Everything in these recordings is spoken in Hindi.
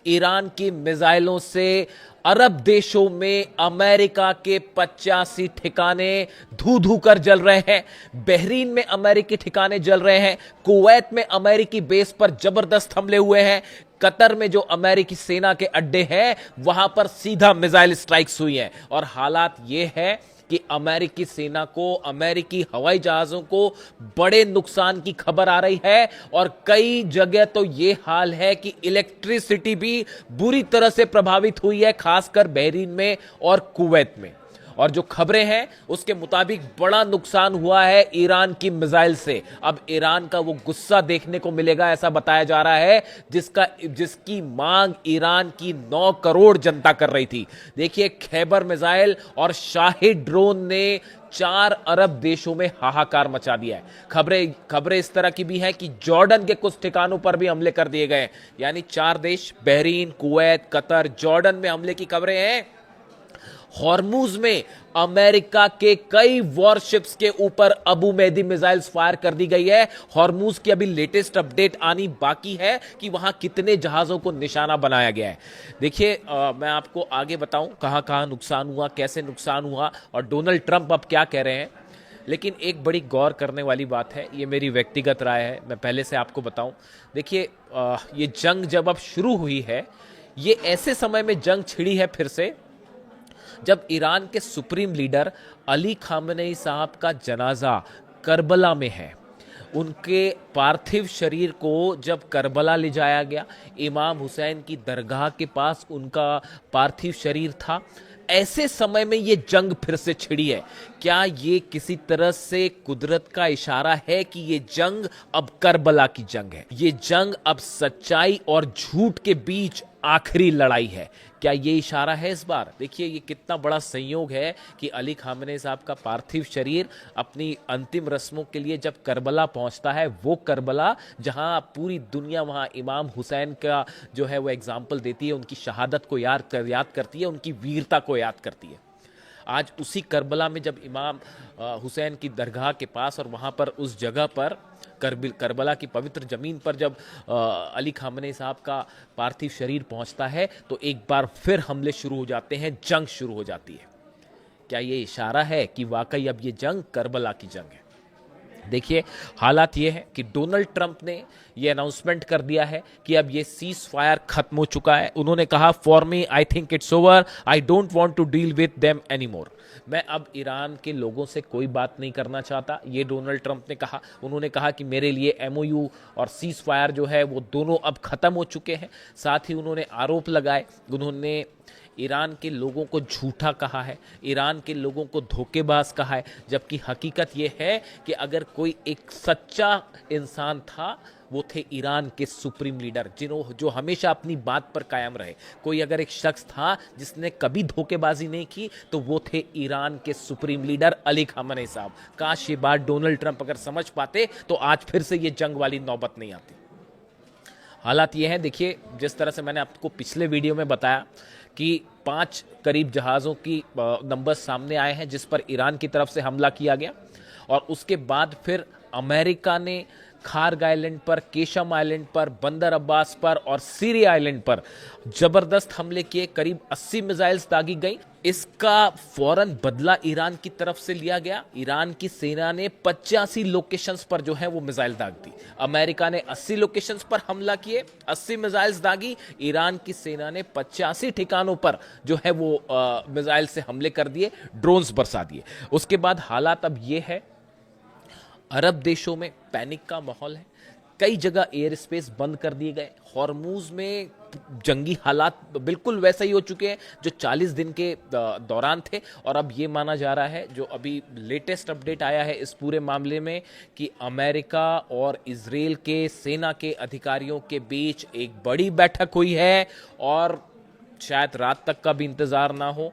ईरान की मिसाइलों से अरब देशों में अमेरिका के 85 ठिकाने धू धू कर जल रहे हैं। बहरीन में अमेरिकी ठिकाने जल रहे हैं। कुवैत में अमेरिकी बेस पर जबरदस्त हमले हुए हैं। कतर में जो अमेरिकी सेना के अड्डे हैं वहां पर सीधा मिसाइल स्ट्राइक्स हुई हैं। और हालात यह है कि अमेरिकी सेना को, अमेरिकी हवाई जहाजों को बड़े नुकसान की खबर आ रही है। और कई जगह तो यह हाल है कि इलेक्ट्रिसिटी भी बुरी तरह से प्रभावित हुई है, खासकर बहरीन में और कुवैत में। और जो खबरें हैं उसके मुताबिक बड़ा नुकसान हुआ है ईरान की मिसाइल से। अब ईरान का वो गुस्सा देखने को मिलेगा, ऐसा बताया जा रहा है, जिसकी मांग ईरान की 9 करोड़ जनता कर रही थी। देखिए, खैबर मिसाइल और शाहिद ड्रोन ने 4 अरब देशों में हाहाकार मचा दिया है। खबरें इस तरह की भी हैं कि जॉर्डन के कुछ ठिकानों पर भी हमले कर दिए गए। यानी 4 देश, बहरीन, कुवैत, कतर, जॉर्डन में हमले की खबरें हैं। हॉर्मुज में अमेरिका के कई वॉरशिप्स के ऊपर अबू मेहदी मिसाइल्स फायर कर दी गई है। हॉर्मुज की अभी लेटेस्ट अपडेट आनी बाकी है कि वहां कितने जहाजों को निशाना बनाया गया है। देखिए, मैं आपको आगे बताऊं कहां कहां नुकसान हुआ, कैसे नुकसान हुआ और डोनाल्ड ट्रंप अब क्या कह रहे हैं। लेकिन एक बड़ी गौर करने वाली बात है, ये मेरी व्यक्तिगत राय है, मैं पहले से आपको बताऊं। देखिए, ये जंग जब अब शुरू हुई है, ये ऐसे समय में जंग छिड़ी है फिर से जब ईरान के सुप्रीम लीडर अली खामनेई साहब का जनाजा करबला में है। उनके पार्थिव शरीर को जब करबला ले जाया गया, इमाम हुसैन की दरगाह के पास उनका पार्थिव शरीर था। ऐसे समय में ये जंग फिर से छिड़ी है। क्या ये किसी तरह से कुदरत का इशारा है कि ये जंग अब करबला की जंग है? ये जंग अब सच्चाई और झूठ के बीच आखिरी लड़ाई है। क्या ये इशारा है इस बार? देखिए, ये कितना बड़ा संयोग है कि अली खामनेई साहब का पार्थिव शरीर अपनी अंतिम रस्मों के लिए जब करबला पहुंचता है, वो करबला जहां पूरी दुनिया वहां इमाम हुसैन का जो है वो एग्जाम्पल देती है, उनकी शहादत को याद करती है, उनकी वीरता को याद करती है। आज उसी करबला में जब इमाम हुसैन की दरगाह के पास और वहाँ पर उस जगह पर करबला की पवित्र ज़मीन पर जब अली खामनेई साहब का पार्थिव शरीर पहुँचता है तो एक बार फिर हमले शुरू हो जाते हैं, जंग शुरू हो जाती है। क्या ये इशारा है कि वाकई अब ये जंग करबला की जंग है? देखिए, हालात ये है कि डोनाल्ड ट्रंप ने ये अनाउंसमेंट कर दिया है कि अब ये सीज फायर खत्म हो चुका है। उन्होंने कहा, for me I think it's over, I don't want to deal with them anymore. मैं अब ईरान के लोगों से कोई बात नहीं करना चाहता, ये डोनाल्ड ट्रंप ने कहा। उन्होंने कहा कि मेरे लिए एमओयू और सीज फायर जो है वो दोनों अब खत्म हो चुके हैं। साथ ही उन्होंने आरोप लगाए, उन्होंने ईरान के लोगों को झूठा कहा है, ईरान के लोगों को धोखेबाज कहा है, जबकि हकीकत यह है कि अगर कोई एक सच्चा इंसान था वो थे ईरान के सुप्रीम लीडर, जो हमेशा अपनी बात पर कायम रहे। कोई अगर एक शख्स था जिसने कभी धोखेबाजी नहीं की तो वो थे ईरान के सुप्रीम लीडर अली खामनेई साहब। काश ये बात डोनाल्ड ट्रंप अगर समझ पाते तो आज फिर से ये जंग वाली नौबत नहीं आती। हालात ये हैं, देखिए, जिस तरह से मैंने आपको पिछले वीडियो में बताया कि 5 करीब जहाज़ों की नंबर सामने आए हैं जिस पर ईरान की तरफ से हमला किया गया। और उसके बाद फिर अमेरिका ने खार्ग आइलैंड पर, केशम आइलैंड पर, बंदर अब्बास पर और सीरी आइलैंड पर जबरदस्त हमले किए। करीब 80 मिसाइल्स दागी गई। इसका फौरन बदला ईरान की तरफ से लिया गया। ईरान की सेना ने 85 लोकेशंस पर जो है वो मिसाइल दाग दी। अमेरिका ने 80 लोकेशंस पर हमला किए, 80 मिसाइल्स दागी। ईरान की सेना ने 85 ठिकानों पर जो है वो मिसाइल से हमले कर दिए, ड्रोन्स बरसा दिए। उसके बाद हालात अब ये है, अरब देशों में पैनिक का माहौल है। कई जगह एयर स्पेस बंद कर दिए गए। हॉर्मुज में जंगी हालात बिल्कुल वैसे ही हो चुके हैं जो 40 दिन के दौरान थे। और अब ये माना जा रहा है, जो अभी लेटेस्ट अपडेट आया है इस पूरे मामले में, कि अमेरिका और इजराइल के सेना के अधिकारियों के बीच एक बड़ी बैठक हुई है और शायद रात तक का भी इंतजार ना हो।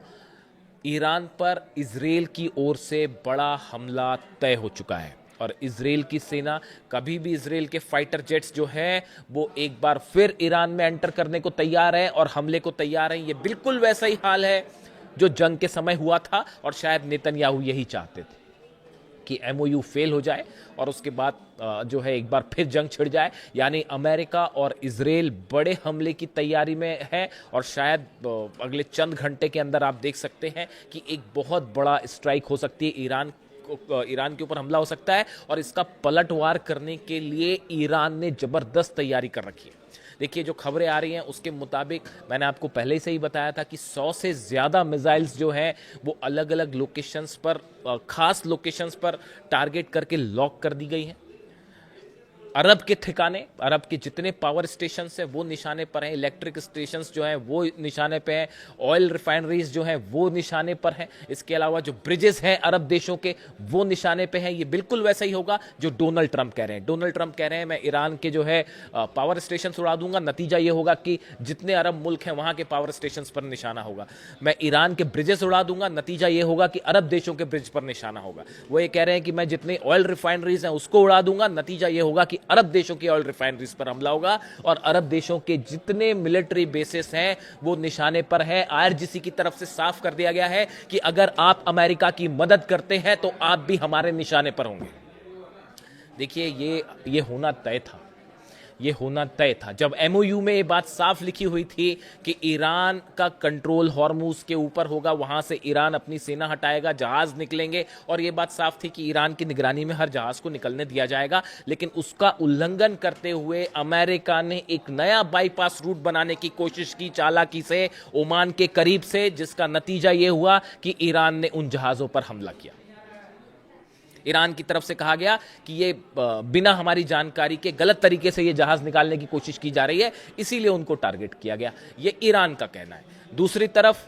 ईरान पर इजराइल की ओर से बड़ा हमला तय हो चुका है और इजराइल की सेना, कभी भी इजराइल के फाइटर जेट्स जो हैं वो एक बार फिर ईरान में एंटर करने को तैयार है और हमले को तैयार है। ये बिल्कुल वैसा ही हाल है जो जंग के समय हुआ था और शायद नेतन्याहू यही चाहते थे। कि एमओयू फेल हो जाए और उसके बाद जो है एक बार फिर जंग छिड़ जाए। यानी अमेरिका और इजराइल बड़े हमले की तैयारी में है और शायद अगले चंद घंटे के अंदर आप देख सकते हैं कि एक बहुत बड़ा स्ट्राइक हो सकती है, ईरान के ऊपर हमला हो सकता है और इसका पलटवार करने के लिए ईरान ने जबरदस्त तैयारी कर रखी है। देखिए जो खबरें आ रही हैं उसके मुताबिक मैंने आपको पहले से ही बताया था कि 100 से ज़्यादा मिसाइल्स जो हैं वो अलग अलग लोकेशंस पर, खास लोकेशंस पर टारगेट करके लॉक कर दी गई हैं। अरब के ठिकाने, अरब के जितने पावर स्टेशन हैं वो निशाने पर हैं, इलेक्ट्रिक स्टेशंस जो हैं वो निशाने पे हैं, ऑयल रिफाइनरीज जो हैं वो निशाने पर हैं। इसके अलावा जो ब्रिजेस हैं अरब देशों के वो निशाने पे हैं। ये बिल्कुल वैसा ही होगा जो डोनाल्ड ट्रंप कह रहे हैं। डोनाल्ड ट्रंप कह रहे हैं मैं ईरान के जो है पावर स्टेशन उड़ा दूंगा, नतीजा ये होगा कि जितने अरब मुल्क हैं वहां के पावर स्टेशन पर निशाना होगा। मैं ईरान के ब्रिजेस उड़ा दूंगा, नतीजा ये होगा कि अरब देशों के ब्रिज पर निशाना होगा। वो ये कह रहे हैं कि मैं जितने ऑयल रिफाइनरीज हैं उसको उड़ा दूंगा, नतीजा ये होगा कि अरब देशों की ऑयल रिफाइनरीज पर हमला होगा और अरब देशों के जितने मिलिट्री बेसिस हैं वो निशाने पर है। आईआरजीसी की तरफ से साफ कर दिया गया है कि अगर आप अमेरिका की मदद करते हैं तो आप भी हमारे निशाने पर होंगे। देखिए ये होना तय था, ये होना तय था। जब एमओयू में ये बात साफ लिखी हुई थी कि ईरान का कंट्रोल हॉर्मुज के ऊपर होगा, वहां से ईरान अपनी सेना हटाएगा, जहाज निकलेंगे और ये बात साफ थी कि ईरान की निगरानी में हर जहाज को निकलने दिया जाएगा। लेकिन उसका उल्लंघन करते हुए अमेरिका ने एक नया बाईपास रूट बनाने की कोशिश की चालाकी से ओमान के करीब से, जिसका नतीजा ये हुआ कि ईरान ने उन जहाजों पर हमला किया। ईरान की तरफ से कहा गया कि ये बिना हमारी जानकारी के गलत तरीके से ये जहाज निकालने की कोशिश की जा रही है, इसीलिए उनको टारगेट किया गया। ये ईरान का कहना है। दूसरी तरफ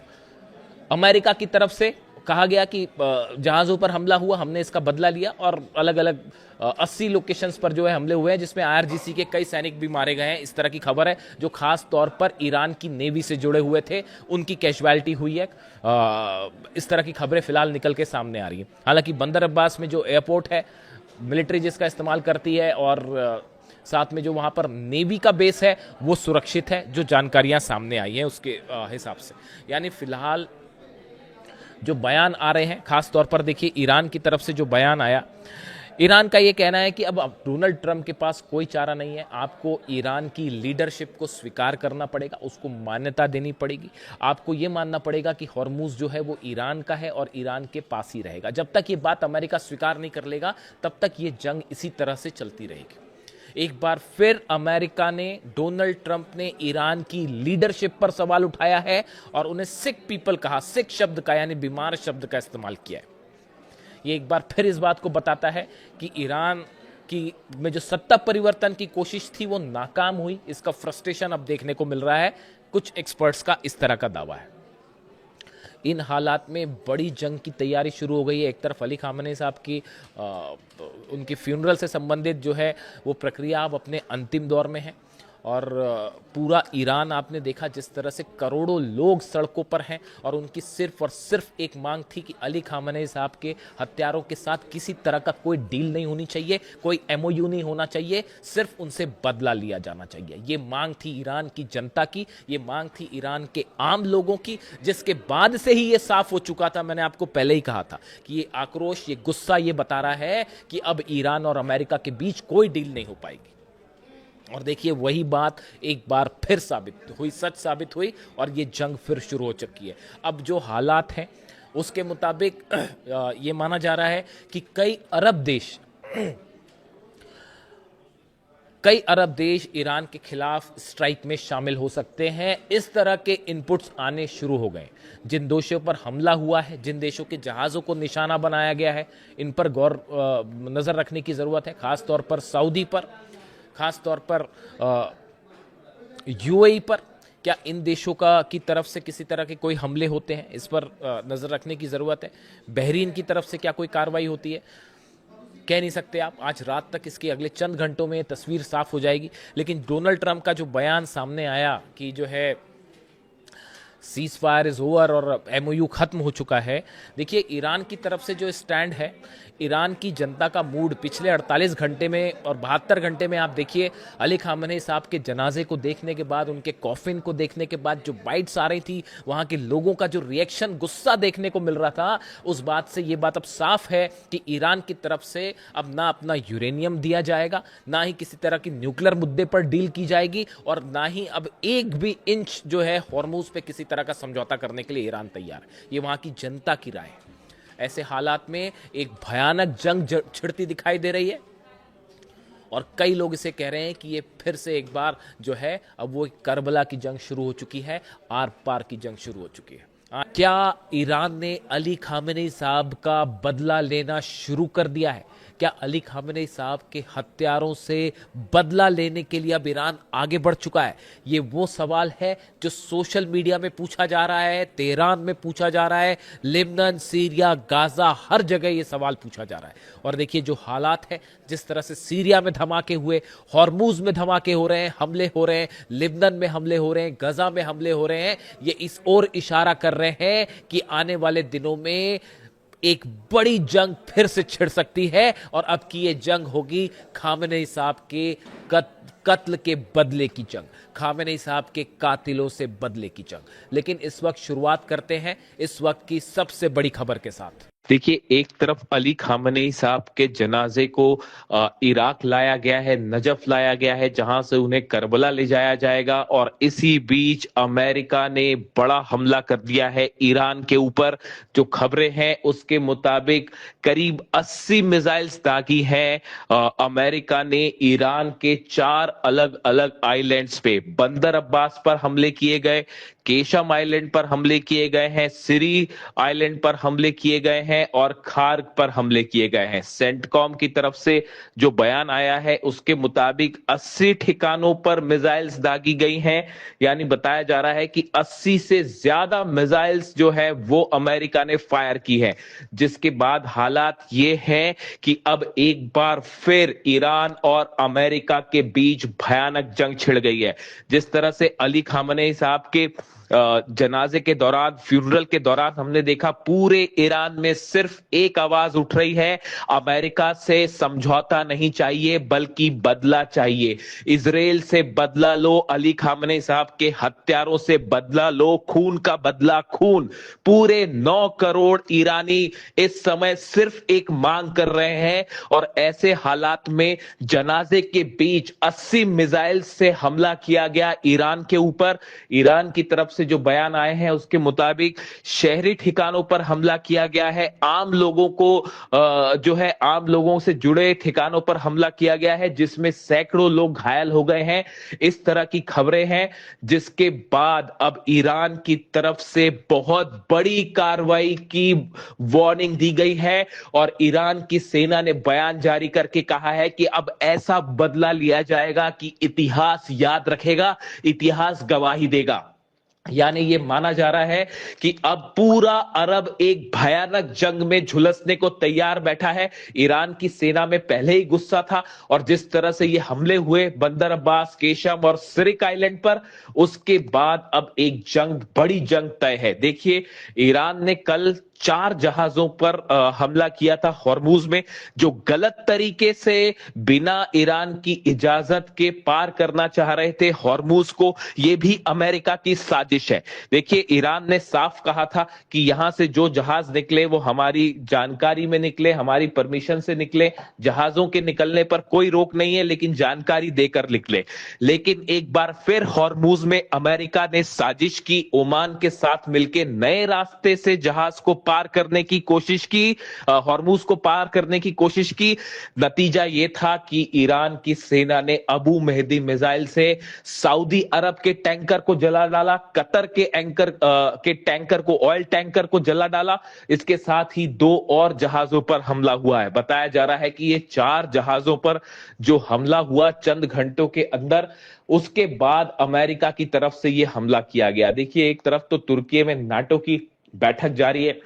अमेरिका की तरफ से कहा गया कि जहाज़ों पर हमला हुआ, हमने इसका बदला लिया और अलग अलग 80 लोकेशंस पर जो है हमले हुए हैं, जिसमें आईआरजीसी के कई सैनिक भी मारे गए हैं। इस तरह की खबर है जो खास तौर पर ईरान की नेवी से जुड़े हुए थे, उनकी कैजुअलिटी हुई है। इस तरह की खबरें फिलहाल निकल के सामने आ रही हैं। हालांकि बंदर अब्बास में जो एयरपोर्ट है, मिलिट्री जिसका इस्तेमाल करती है और साथ में जो वहां पर नेवी का बेस है वो सुरक्षित है, जो जानकारियां सामने आई हैं उसके हिसाब से। यानी फिलहाल जो बयान आ रहे हैं, खास तौर पर देखिए ईरान की तरफ से जो बयान आया, ईरान का ये कहना है कि अब डोनाल्ड ट्रंप के पास कोई चारा नहीं है, आपको ईरान की लीडरशिप को स्वीकार करना पड़ेगा, उसको मान्यता देनी पड़ेगी। आपको ये मानना पड़ेगा कि हॉर्मुज जो है वो ईरान का है और ईरान के पास ही रहेगा। जब तक ये बात अमेरिका स्वीकार नहीं कर लेगा तब तक ये जंग इसी तरह से चलती रहेगी। एक बार फिर अमेरिका ने, डोनाल्ड ट्रंप ने ईरान की लीडरशिप पर सवाल उठाया है और उन्हें सिक पीपल कहा, सिक शब्द का यानी बीमार शब्द का इस्तेमाल किया है। ये एक बार फिर इस बात को बताता है कि ईरान की में जो सत्ता परिवर्तन की कोशिश थी वो नाकाम हुई। इसका फ्रस्ट्रेशन अब देखने को मिल रहा है। कुछ एक्सपर्ट्स का इस तरह का दावा है। इन हालात में बड़ी जंग की तैयारी शुरू हो गई है। एक तरफ अली खामनेई साहब की उनकी फ्यूनरल से संबंधित जो है वो प्रक्रिया अब अपने अंतिम दौर में है और पूरा ईरान आपने देखा जिस तरह से करोड़ों लोग सड़कों पर हैं और उनकी सिर्फ और सिर्फ एक मांग थी कि अली खामनेई साहब के हत्यारों के साथ किसी तरह का कोई डील नहीं होनी चाहिए, कोई एमओयू नहीं होना चाहिए, सिर्फ उनसे बदला लिया जाना चाहिए। ये मांग थी ईरान की जनता की, ये मांग थी ईरान के आम लोगों की, जिसके बाद से ही ये साफ हो चुका था। मैंने आपको पहले ही कहा था कि ये आक्रोश, ये गुस्सा ये बता रहा है कि अब ईरान और अमेरिका के बीच कोई डील नहीं हो पाएगी। और देखिए वही बात एक बार फिर साबित हुई, सच साबित हुई और ये जंग फिर शुरू हो चुकी है। अब जो हालात हैं उसके मुताबिक ये माना जा रहा है कि कई अरब देश ईरान के खिलाफ स्ट्राइक में शामिल हो सकते हैं। इस तरह के इनपुट्स आने शुरू हो गए। जिन देशों पर हमला हुआ है, जिन देशों के जहाज़ों को निशाना बनाया गया है, इन पर गौर नज़र रखने की ज़रूरत है। खास तौर पर सऊदी पर, खास तौर पर यूएई पर। क्या इन देशों की तरफ से किसी तरह के कोई हमले होते हैं, इस पर नज़र रखने की ज़रूरत है। बहरीन की तरफ से क्या कोई कार्रवाई होती है, कह नहीं सकते आप। आज रात तक इसकी, अगले चंद घंटों में तस्वीर साफ हो जाएगी। लेकिन डोनाल्ड ट्रंप का जो बयान सामने आया कि जो है सीज फायर इज ओवर और एमओयू खत्म हो चुका है। देखिए ईरान की तरफ से जो स्टैंड है, ईरान की जनता का मूड पिछले 48 घंटे में और 72 घंटे में आप देखिए, अली खामनेई साहब के जनाजे को देखने के बाद, उनके कॉफिन को देखने के बाद जो बाइट्स आ रही थी, वहां के लोगों का जो रिएक्शन, गुस्सा देखने को मिल रहा था, उस बात से ये बात अब साफ है कि ईरान की तरफ से अब ना अपना यूरेनियम दिया जाएगा, ना ही किसी तरह की न्यूक्लियर मुद्दे पर डील की जाएगी, और ना ही अब एक भी इंच जो है हॉर्मूज पे किसी तरह का समझौता करने के लिए ईरान तैयार है। ये वहां की जनता की राय है। ऐसे हालात में एक भयानक जंग छिड़ती दिखाई दे रही है, और कई लोग इसे कह रहे हैं कि ये फिर से एक बार जो है अब वो करबला की जंग शुरू हो चुकी है, आर पार की जंग शुरू हो चुकी है। क्या ईरान ने अली खामेनेई साहब का बदला लेना शुरू कर दिया है? क्या अली खामेनेई साहब के हत्यारों से बदला लेने के लिए अब ईरान आगे बढ़ चुका है? ये वो सवाल है जो सोशल मीडिया में पूछा जा रहा है, तेहरान में पूछा जा रहा है, लेबनान, सीरिया, गाजा, हर जगह ये सवाल पूछा जा रहा है। और देखिए जो हालात है, जिस तरह से सीरिया में धमाके हुए, हॉर्मूज में धमाके हो रहे हैं, हमले हो रहे हैं, लेबनान में हमले हो रहे हैं, गजा में हमले हो रहे हैं, ये इस ओर इशारा कर रहे हैं कि आने वाले दिनों में एक बड़ी जंग फिर से छिड़ सकती है, और अब की ये जंग होगी खामेनेई साहब के कत्ल के बदले की जंग, खामेनेई साहब के कातिलों से बदले की जंग। लेकिन इस वक्त शुरुआत करते हैं इस वक्त की सबसे बड़ी खबर के साथ। देखिए, एक तरफ अली खामनेई साहब के जनाजे को इराक लाया गया है, नजफ लाया गया है, जहां से उन्हें करबला ले जाया जाएगा, और इसी बीच अमेरिका ने बड़ा हमला कर दिया है ईरान के ऊपर। जो खबरें हैं उसके मुताबिक करीब 80 मिसाइल्स दागी हैं अमेरिका ने ईरान के 4 अलग अलग आइलैंड्स पे। बंदर अब्बास पर हमले किए गए, केशम आइलैंड पर हमले किए गए हैं, सिरी आइलैंड पर हमले किए गए हैं, और खार्ग पर हमले किए गए हैं। सेंटकॉम की तरफ से जो बयान आया है उसके मुताबिक 80 ठिकानों पर मिसाइल्स दागी गई हैं। यानी बताया जा रहा है कि 80 से ज्यादा मिसाइल्स जो है वो अमेरिका ने फायर की है, जिसके बाद हालात ये हैं कि अब एक बार फिर ईरान और अमेरिका के बीच भयानक जंग छिड़ गई है। जिस तरह से अली खामनेई साहब के जनाजे के दौरान, फ्यूनरल के दौरान हमने देखा पूरे ईरान में सिर्फ एक आवाज उठ रही है, अमेरिका से समझौता नहीं चाहिए बल्कि बदला चाहिए। इजराइल से बदला लो, अली खामनेई साहब के हत्यारों से बदला लो, खून का बदला खून। पूरे 9 करोड़ ईरानी इस समय सिर्फ एक मांग कर रहे हैं, और ऐसे हालात में जनाजे के बीच 80 मिसाइल से हमला किया गया ईरान के ऊपर। ईरान की तरफ से जो बयान आए हैं उसके मुताबिक शहरी ठिकानों पर हमला किया गया है, आम लोगों को जो है आम लोगों से जुड़े ठिकानों पर हमला किया गया है, जिसमें सैकड़ों लोग घायल हो गए हैं। इस तरह की खबरें हैं, जिसके बाद अब ईरान की तरफ से बहुत बड़ी कार्रवाई की वार्निंग दी गई है, और ईरान की सेना ने बयान जारी करके कहा है कि अब ऐसा बदला लिया जाएगा कि इतिहास याद रखेगा, इतिहास गवाही देगा। यानी ये माना जा रहा है कि अब पूरा अरब एक भयानक जंग में झुलसने को तैयार बैठा है। ईरान की सेना में पहले ही गुस्सा था, और जिस तरह से ये हमले हुए बंदर अब्बास, केशम और सिरिक आइलैंड पर, उसके बाद अब एक जंग, बड़ी जंग तय है। देखिए, ईरान ने कल 4 जहाजों पर हमला किया था हॉर्मूज में, जो गलत तरीके से बिना ईरान की इजाजत के पार करना चाह रहे थे हॉर्मूज को। यह भी अमेरिका की साजिश है। देखिए, ईरान ने साफ कहा था कि यहां से जो जहाज निकले वो हमारी जानकारी में निकले, हमारी परमिशन से निकले, जहाजों के निकलने पर कोई रोक नहीं है, लेकिन जानकारी देकर निकले। लेकिन एक बार फिर हॉर्मूज में अमेरिका ने साजिश की, ओमान के साथ मिलकर नए रास्ते से जहाज को पार करने की कोशिश की, हॉर्मूज को पार करने की कोशिश की। नतीजा यह था कि ईरान की सेना ने अबू मेहदी मिसाइल से सऊदी अरब के टैंकर को जला डाला, कतर के टैंकर को, ऑयल टैंकर को जला डाला। इसके साथ ही 2 और जहाजों पर हमला हुआ है। बताया जा रहा है कि ये 4 जहाजों पर जो हमला हुआ चंद घंटों के अंदर, उसके बाद अमेरिका की तरफ से यह हमला किया गया। देखिए, एक तरफ तो तुर्की में नाटो की बैठक जारी है,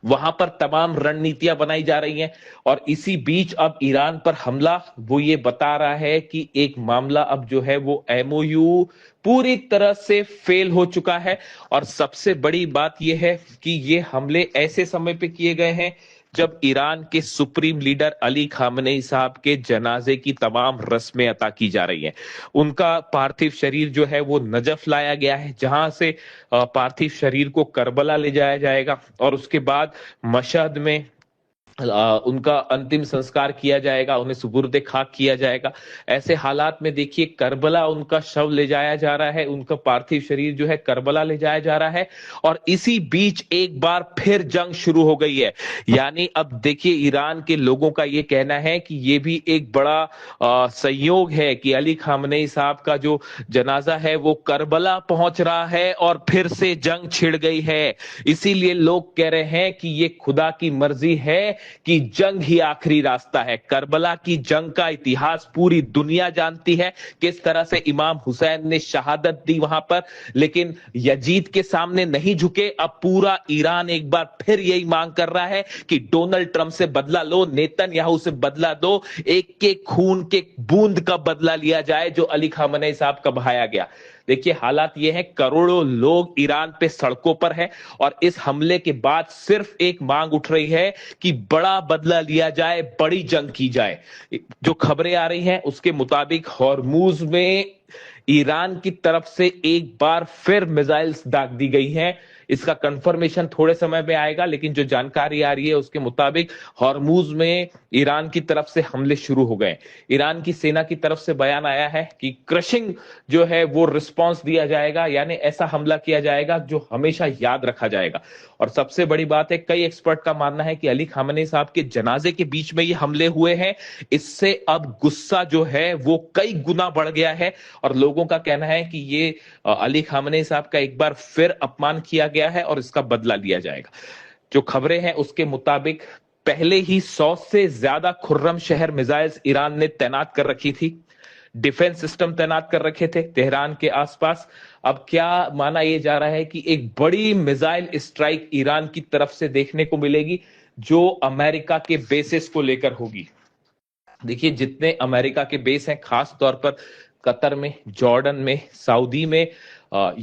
वहां पर तमाम रणनीतियां बनाई जा रही हैं। और इसी बीच अब ईरान पर हमला वो ये बता रहा है कि एक मामला अब जो है वो एमओयू पूरी तरह से फेल हो चुका है। और सबसे बड़ी बात यह है कि ये हमले ऐसे समय पे किए गए हैं जब ईरान के सुप्रीम लीडर अली खामनेई साहब के जनाजे की तमाम रस्में अता की जा रही हैं। उनका पार्थिव शरीर जो है वो नजफ लाया गया है, जहां से पार्थिव शरीर को करबला ले जाया जाएगा और उसके बाद मशहद में उनका अंतिम संस्कार किया जाएगा, उन्हें सुपुर्द खाक किया जाएगा। ऐसे हालात में देखिए करबला उनका शव ले जाया जा रहा है, उनका पार्थिव शरीर जो है करबला ले जाया जा रहा है। और इसी बीच एक बार फिर जंग शुरू हो गई है। यानी अब देखिए ईरान के लोगों का ये कहना है कि ये भी एक बड़ा संयोग है कि अली खामनेई साहब का जो जनाजा है वो करबला पहुंच रहा है और फिर से जंग छिड़ गई है। इसीलिए लोग कह रहे हैं कि ये खुदा की मर्जी है कि जंग ही आखिरी रास्ता है। करबला की जंग का इतिहास पूरी दुनिया जानती है, किस तरह से इमाम हुसैन ने शहादत दी वहां पर, लेकिन यजीद के सामने नहीं झुके। अब पूरा ईरान एक बार फिर यही मांग कर रहा है कि डोनाल्ड ट्रंप से बदला लो, नेतन्याहू से बदला दो, एक के खून के बूंद का बदला लिया जाए जो अली खामनेई साहब का बहाया गया। देखिए हालात ये है, करोड़ों लोग ईरान पे सड़कों पर हैं और इस हमले के बाद सिर्फ एक मांग उठ रही है कि बड़ा बदला लिया जाए, बड़ी जंग की जाए। जो खबरें आ रही हैं उसके मुताबिक हॉर्मुज में ईरान की तरफ से एक बार फिर मिसाइल्स दाग दी गई हैं। इसका कंफर्मेशन थोड़े समय में आएगा, लेकिन जो जानकारी आ रही है उसके मुताबिक हॉर्मुज में ईरान की तरफ से हमले शुरू हो गए। ईरान की सेना की तरफ से बयान आया है कि क्रशिंग जो है वो रिस्पांस दिया जाएगा, यानी ऐसा हमला किया जाएगा जो हमेशा याद रखा जाएगा। और सबसे बड़ी बात है, कई एक्सपर्ट का मानना है कि अली खामनेई साहब के जनाजे के बीच में ये हमले हुए हैं। इससे अब गुस्सा जो है वो कई गुना बढ़ गया है और लोगों का कहना है कि ये अली खामनेई साहब का एक बार फिर अपमान किया गया है और इसका बदला लिया जाएगा। जो खबरें हैं उसके मुताबिक पहले ही 100 से ज्यादा खुर्रम शहर मिसाइल्स ईरान ने तैनात कर रखी थी, डिफेंस सिस्टम तैनात कर रखे थे तेहरान के आसपास। अब क्या माना यह जा रहा है कि एक बड़ी मिसाइल स्ट्राइक ईरान की तरफ से देखने को मिलेगी जो अमेरिका के बेसिस को लेकर होगी। देखिए जितने अमेरिका के बेस हैं, खास तौर पर कतर में, जॉर्डन में, सऊदी में,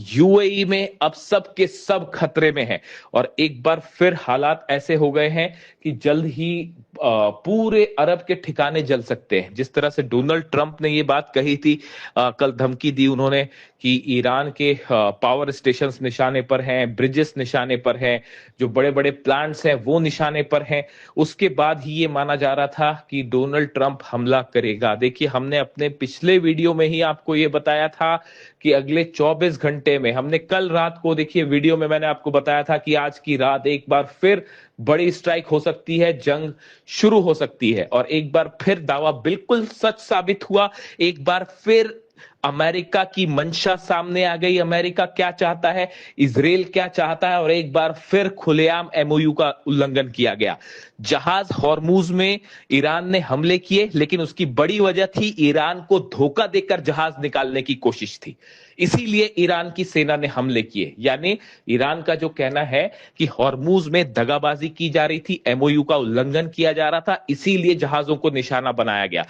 यूएई में, अब सब के सब खतरे में हैं। और एक बार फिर हालात ऐसे हो गए हैं कि जल्द ही पूरे अरब के ठिकाने जल सकते हैं। जिस तरह से डोनाल्ड ट्रंप ने ये बात कही थी, कल धमकी दी उन्होंने कि ईरान के पावर स्टेशंस निशाने पर हैं, ब्रिजेस निशाने पर हैं, जो बड़े बड़े प्लांट्स हैं वो निशाने पर हैं। उसके बाद ही ये माना जा रहा था कि डोनाल्ड ट्रंप हमला करेगा। देखिए हमने अपने पिछले वीडियो में ही आपको ये बताया था कि अगले 24 घंटे में, हमने कल रात को देखिए वीडियो में मैंने आपको बताया था कि आज की रात एक बार फिर बड़ी स्ट्राइक हो सकती है, जंग शुरू हो सकती है। और एक बार फिर दावा बिल्कुल सच साबित हुआ। एक बार फिर अमेरिका की मंशा सामने आ गई, अमेरिका क्या चाहता है, इजराइल क्या चाहता है, और एक बार फिर खुलेआम एमओयू का उल्लंघन किया गया। जहाज हॉर्मुज में ईरान ने हमले किए, लेकिन उसकी बड़ी वजह थी ईरान को धोखा देकर जहाज निकालने की कोशिश थी, इसीलिए ईरान की सेना ने हमले किए। यानी ईरान का जो कहना है कि हॉर्मुज में दगाबाजी की जा रही थी, एमओयू का उल्लंघन किया जा रहा था, इसीलिए जहाजों को निशाना बनाया गया।